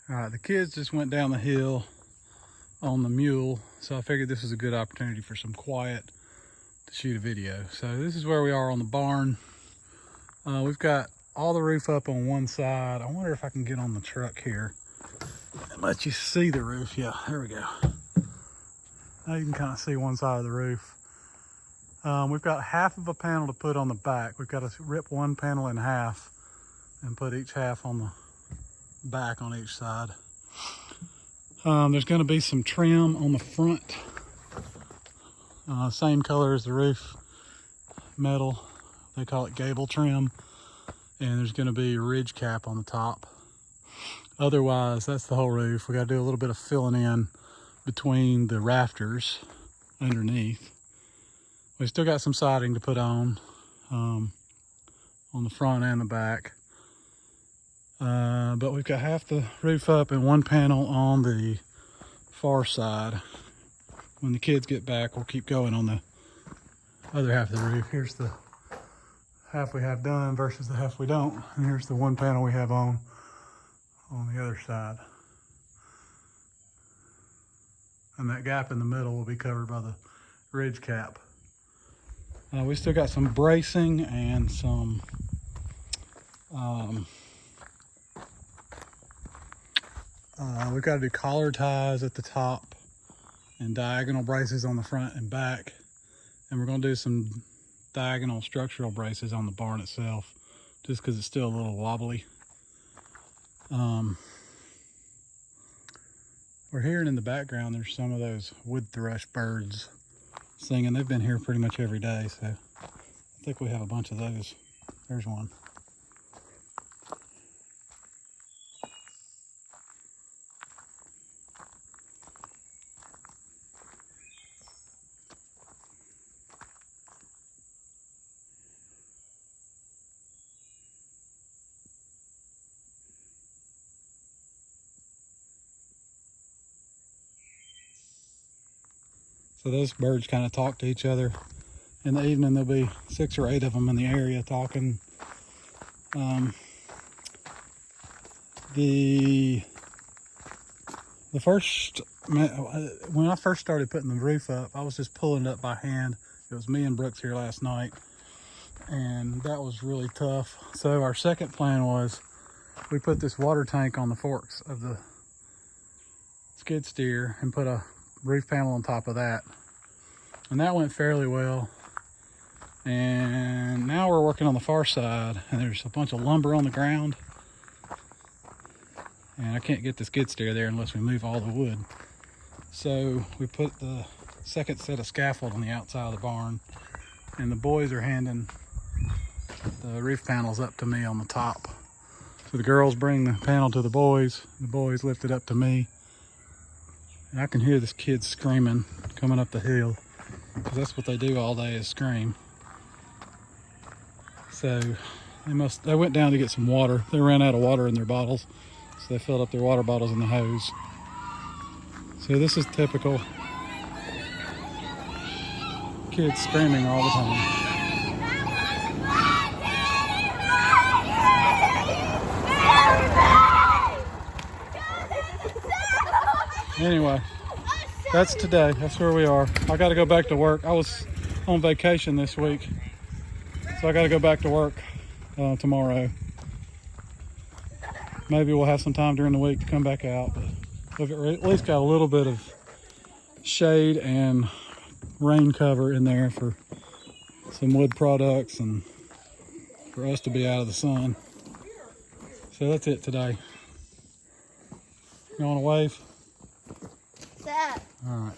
All right, the kids just went down the hill on the mule, so I figured this was a good opportunity for some quiet to shoot a video. So this is where we are on the barn. We've got all the roof up on one side. I wonder if I can get on the truck here and let you see the roof. Yeah, there we go. Now you can kind of see one side of the roof. We've got half of a panel to put on the back. We've got to rip one panel in half and put each half on the back on each side. There's going to be some trim on the front, same color as the roof, metal. They call it gable trim, and there's going to be a ridge cap on the top. Otherwise, that's the whole roof. We got to do a little bit of filling in between the rafters underneath. We still got some siding to put on the front and the back. But we've got half the roof up and one panel on the far side. When the kids get back, we'll keep going on the other half of the roof. Here's the half we have done versus the half we don't. And here's the one panel we have on the other side. And that gap in the middle will be covered by the ridge cap. We still got some bracing and some we've got to do collar ties at the top and diagonal braces on the front and back. And we're going to do some diagonal structural braces on the barn itself, just because it's still a little wobbly. We're hearing in the background there's some of those wood thrush birds singing. They've been here pretty much every day, so I think we have a bunch of those. There's one. So those birds kind of talk to each other. In the evening, there'll be 6 or 8 of them in the area talking. When I first started putting the roof up, I was just pulling it up by hand. It was me and Brooks here last night, and that was really tough. So our second plan was we put this water tank on the forks of the skid steer and put a roof panel on top of that, and that went fairly well. And now we're working on the far side, and there's a bunch of lumber on the ground, and I can't get the skid steer there unless we move all the wood. So we put the second set of scaffold on the outside of the barn, and the boys are handing the roof panels up to me on the top. So the girls bring the panel to the boys lift it up to me. And I can hear this kid screaming coming up the hill, because that's what they do all day, is scream. So they went down to get some water. They ran out of water in their bottles, so they filled up their water bottles in the hose. So this is typical. Kids screaming all the time. Anyway, that's today. That's where we are. I got to go back to work. I was on vacation this week, so I got to go back to work tomorrow. Maybe we'll have some time during the week to come back out, but we've at least got a little bit of shade and rain cover in there for some wood products and for us to be out of the sun. So that's it today. You want to wave? That. All right.